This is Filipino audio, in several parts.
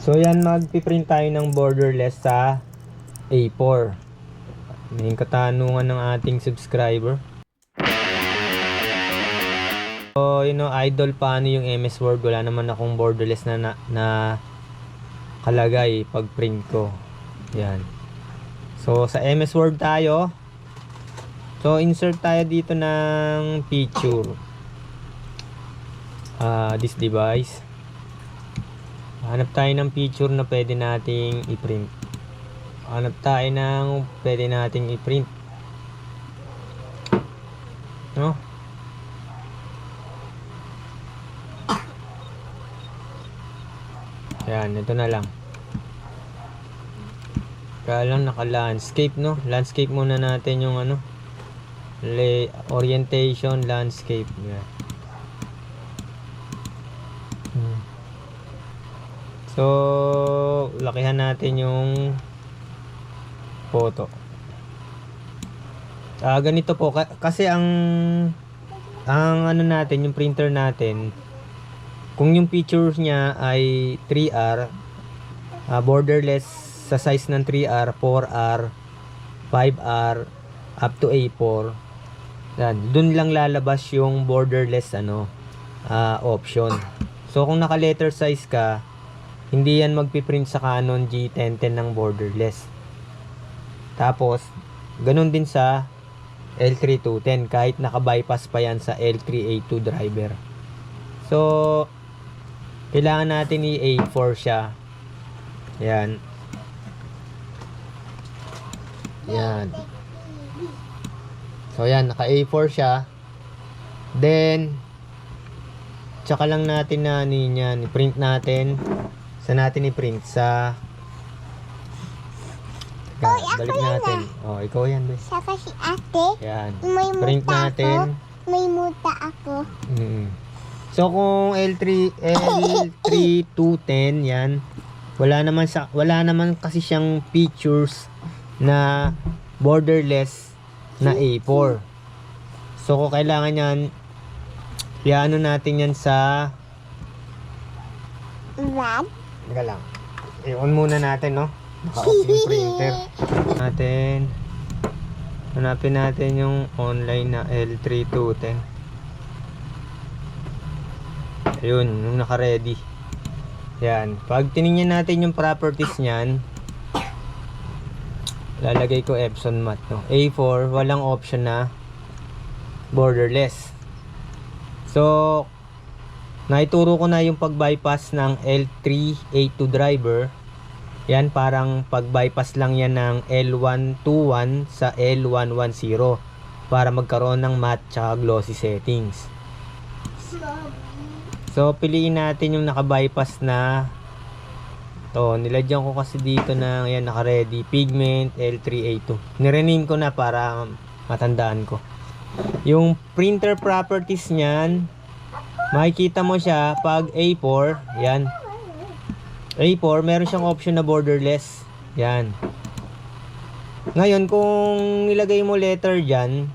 So yan, magpiprint tayo ng borderless sa A4. May katanungan ng ating subscriber. So idol, paano yung MS Word? Wala naman akong borderless na kalagay pag print ko. Yan. So sa MS Word tayo. So insert tayo dito ng picture. This device. Hanap tayo ng picture na pwede nating i-print. Hanap tayo ng pwede nating i-print. No? Yan, ito na lang. Kaya lang naka-landscape, no? Landscape muna natin yung orientation, landscape. Yan. So, lakihan natin yung photo. Ganito po kasi ang natin, yung printer natin, kung yung pictures niya ay 3R, borderless sa size ng 3R, 4R, 5R, up to A4, yan, dun lang lalabas yung borderless option. So kung naka letter size ka, hindi yan magpiprint sa Canon G1010 ng borderless. Tapos ganun din sa L3210 kahit naka-bypass pa yan sa L3A2 driver. So kailangan natin i-A4 siya. Yan. Yan. So yan, naka-A4 siya. Then tsaka lang natin i-print natin. Saan natin i-print? Sa balik natin. Ikaw yan, be. Saka si ate. Yan. May Print muta natin. Ako. May muta ako. So kung L3210 yan, wala naman kasi siyang features na borderless na A4. So kung kailangan yan, iano natin yan sa Red? Teka lang. I-on muna natin, no? Naka-off yung printer. Hanapin natin yung online na L3210. Ayun, yung naka-ready. Yan. Pag tinignan natin yung properties niyan, lalagay ko Epson Matte, no? A4, walang option na borderless. So, naituro ko na yung pag-bypass ng L3A2 driver. Yan, parang pag-bypass lang yan ng L121 sa L110 para magkaroon ng matte tsaka glossy settings. So, piliin natin yung naka-bypass na to. Nilagyan ko kasi dito na yan, naka-ready pigment L3A2. Nirename ko na para matandaan ko. Yung printer properties niyan, makikita mo siya pag A4, yan. A4, meron siyang option na borderless. Yan. Ngayon, kung nilagay mo letter dyan,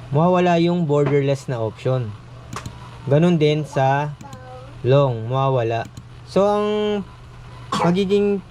mawawala yung borderless na option. Ganun din sa long, mawawala. So, ang magiging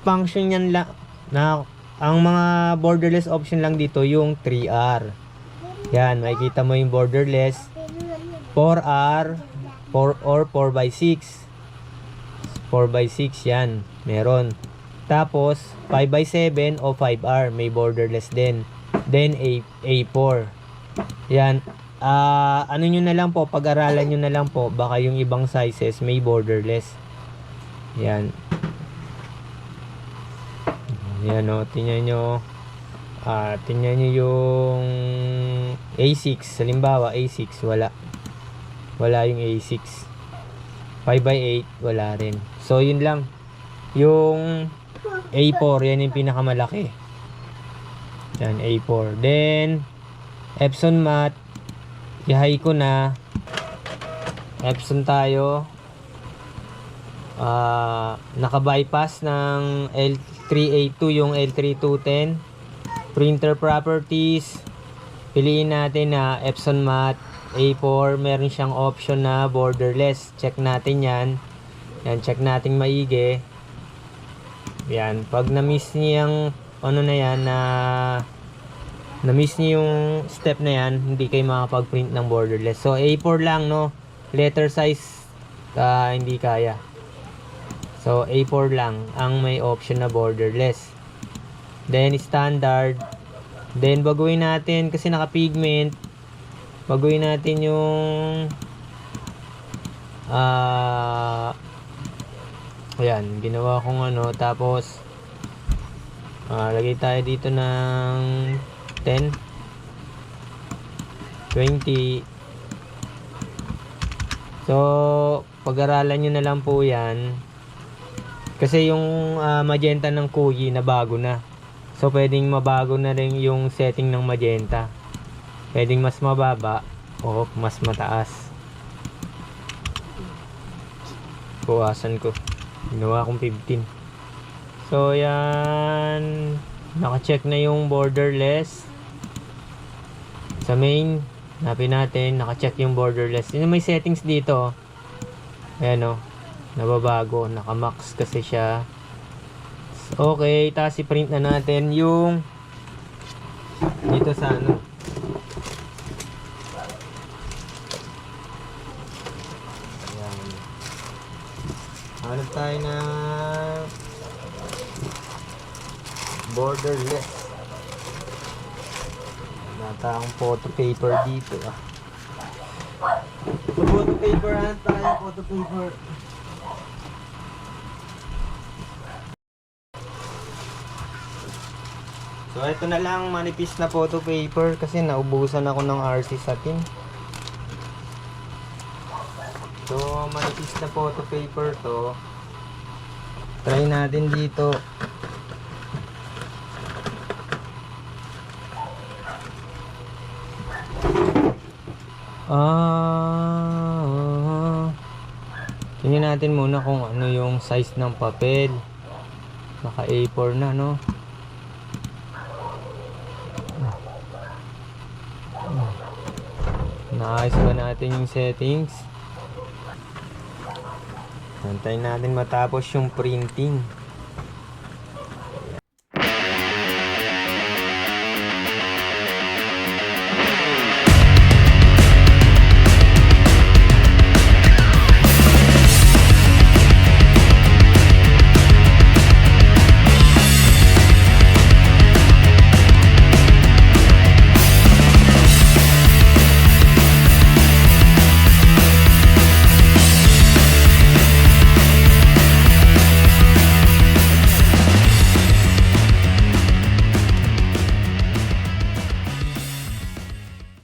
function yan lang, ang mga borderless option lang dito, yung 3R. Yan, makikita mo yung borderless. 4R 4 or 4x6. 4x6 yan, meron. Tapos 5x7 o 5R, may borderless din. Then A4. Yan. Ano nyo na lang po, pag-aralan nyo na lang po, baka yung ibang sizes may borderless. Yan. Yan, o, tingnan nyo. Tingnan nyo yung A6. Halimbawa A6, wala yung A6. 5x8 wala rin. So yun lang. Yung A4, yan yung pinakamalaki. Yan, A4. Then Epson Matte, i-high ko na. Epson tayo. Naka-bypass ng L3A2 yung L3210. Printer properties, piliin natin na Epson Matte A4, meron siyang option na borderless. Check natin yan. Yan, check natin maigi. Yan, pag na-miss niyo yung ano na yan, na-miss niyo yung step na yan, hindi kayo makapag-print ng borderless. So A4 lang, no? Letter size hindi kaya. So A4 lang ang may option na borderless. Then standard. Then baguhin natin kasi naka-pigment. Baguhin natin yung ayan, ginawa kong ano, tapos lagay tayo dito ng 10 20. So pag-aralan nyo na lang po yan kasi yung magenta ng Kuyi na bago na, so pwedeng mabago na rin yung setting ng magenta, pwedeng mas mababa o mas mataas. Buwasan ko, ginawa kong 15. So yan, naka-check na yung borderless sa main. Hanapin natin, naka-check yung borderless. Yun, may settings dito. Ayan o, nababago, naka-max kasi siya. Okay, tapos i-print na natin yung dito sa ano. Ayan. Hanap tayo na borderless. Nata akong photo paper dito So photo paper, hanap tayo photo paper. So ito na lang, manipis na photo paper kasi naubusan ako ng RC satin. So manipis na photo paper to. Try natin dito. Tingnan natin muna kung ano yung size ng papel. Naka A4 na, no? Naayos ba natin yung settings? Antayin natin matapos yung printing.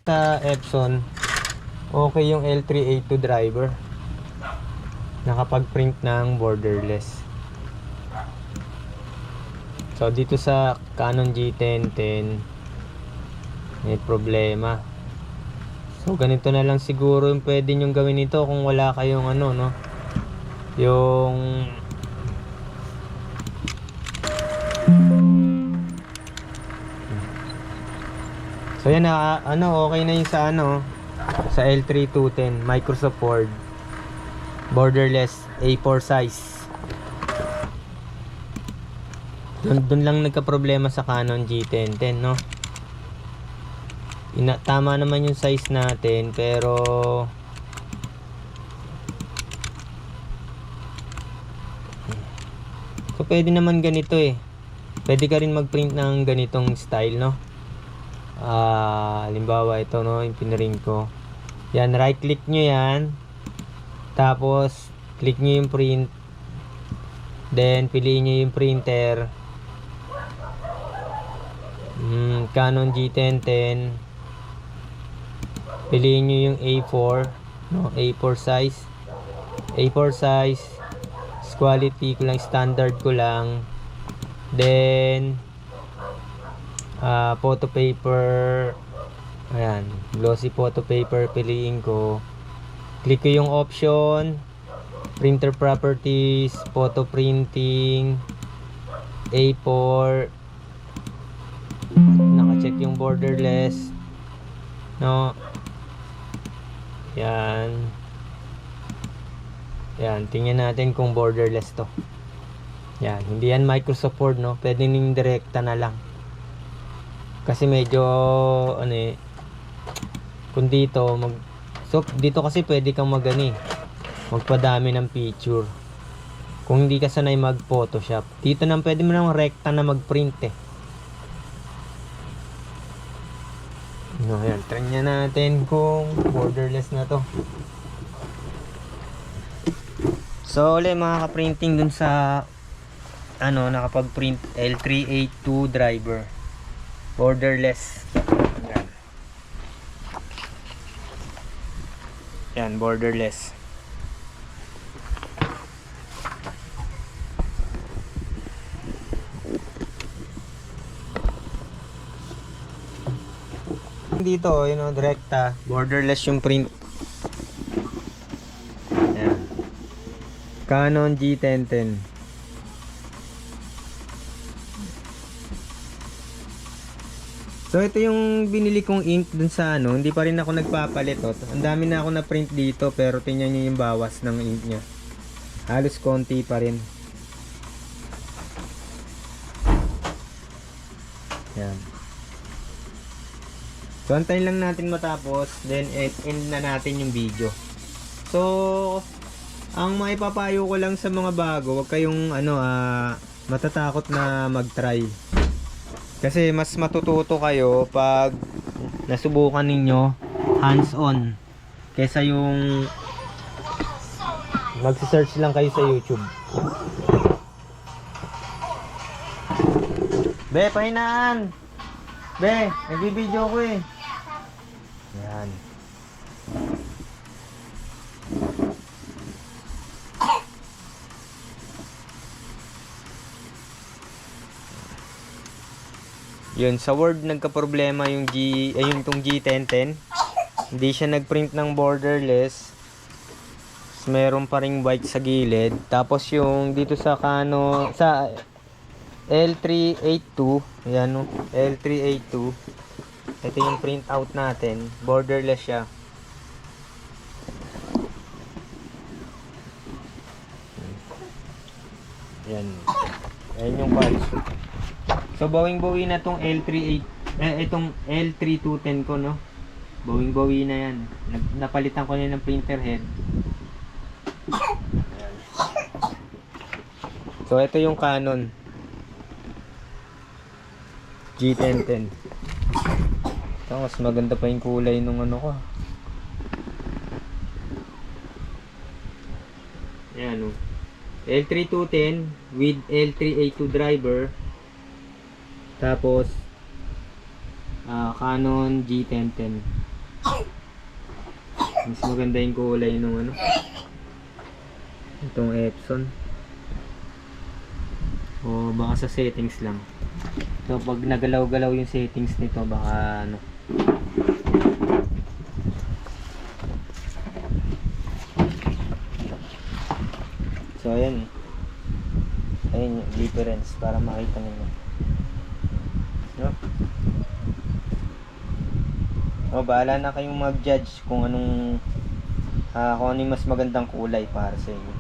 Sa Epson, okay yung L382 driver, nakapag-print ng borderless. So dito sa Canon G1010 may problema. So ganito na lang siguro yung pwede nyong gawin ito kung wala kayong ano, no, yung so yan na, ano, okay na yung sa ano, sa L3210 Microsoft Word borderless A4 size. Dun lang nagka-problema sa Canon G1010, no? Tama naman yung size natin, pero so pwede naman ganito eh. Pwede ka rin mag-print ng ganitong style, no? Halimbawa ito, no, yung pinrint ko. Yan, right click nyo yan, tapos click nyo yung print, then piliin nyo yung printer. Canon G1010, piliin nyo yung A4, no, A4 size. A4 size, quality ko lang, standard ko lang. Then photo paper, ayan, glossy photo paper, piliin ko. Click ko yung option, printer properties, photo printing, A4, naka-check yung borderless, no, yan. Yan, tingnan natin kung borderless to. Yan, hindi yan Microsoft Word, no? Pwede ning direkta na lang. Kasi medyo, ano eh, kung dito, so, dito kasi pwede kang magpadami ng picture. Kung hindi ka sanay mag-Photoshop. Dito nang pwede mo nang rekta na mag-print eh. No, yan, try natin kung borderless na to. So, ulit mga ka-printing dun sa nakapag-print L382 driver. Borderless. Yan. Yan, borderless. Dito, direkta, borderless yung print. Yan. Canon G1010. So ito yung binili kong ink dun sa hindi pa rin ako nagpapalit. Ang dami na ako na print dito, pero tingnan niyo yung bawas ng ink niya. Halos konti pa rin. Yan. So antayin lang natin matapos, then end na natin yung video. So ang maipapayo ko lang sa mga bago, wag kayong matatakot na mag-try. Kasi mas matututo kayo pag nasubukan ninyo hands-on kaysa yung magse-search lang kayo sa YouTube. Be, pahinaan! Be, nagbibideo ko eh. Yan. Yun, sa Word nagka-problema yung tong G1010. Hindi siya nag-print ng borderless. Meron pa ring white sa gilid. Tapos yung dito sa sa L382, ayan L382. Ito yung print out natin, borderless siya. Yan. Ayan yung files. So bawing-bawi na tong itong L3210 ko, no. Bawing-bawi na yan. Napalitan ko na ng printer head. Ayan. So ito yung Canon G1010. Ito, mas maganda pa yung kulay nung ko. Ayan, L3210 with L382 driver. Tapos Canon G1010. Mas maganda yung kulay nung itong Epson. O baka sa settings lang. So pag nagalaw-galaw yung settings nito, baka So ayan. Ayan yung difference para makita niyo. No? Bahala na kayong mag-judge kung ano yung mas magandang kulay para sa inyo.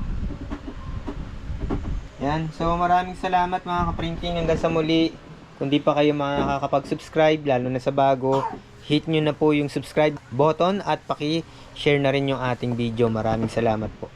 Yan. So maraming salamat mga ka-printing. Hanggang sa muli. Kung di pa kayo makakapag-subscribe, lalo na sa bago, hit nyo na po yung subscribe button at paki-share na rin yung ating video. Maraming salamat po.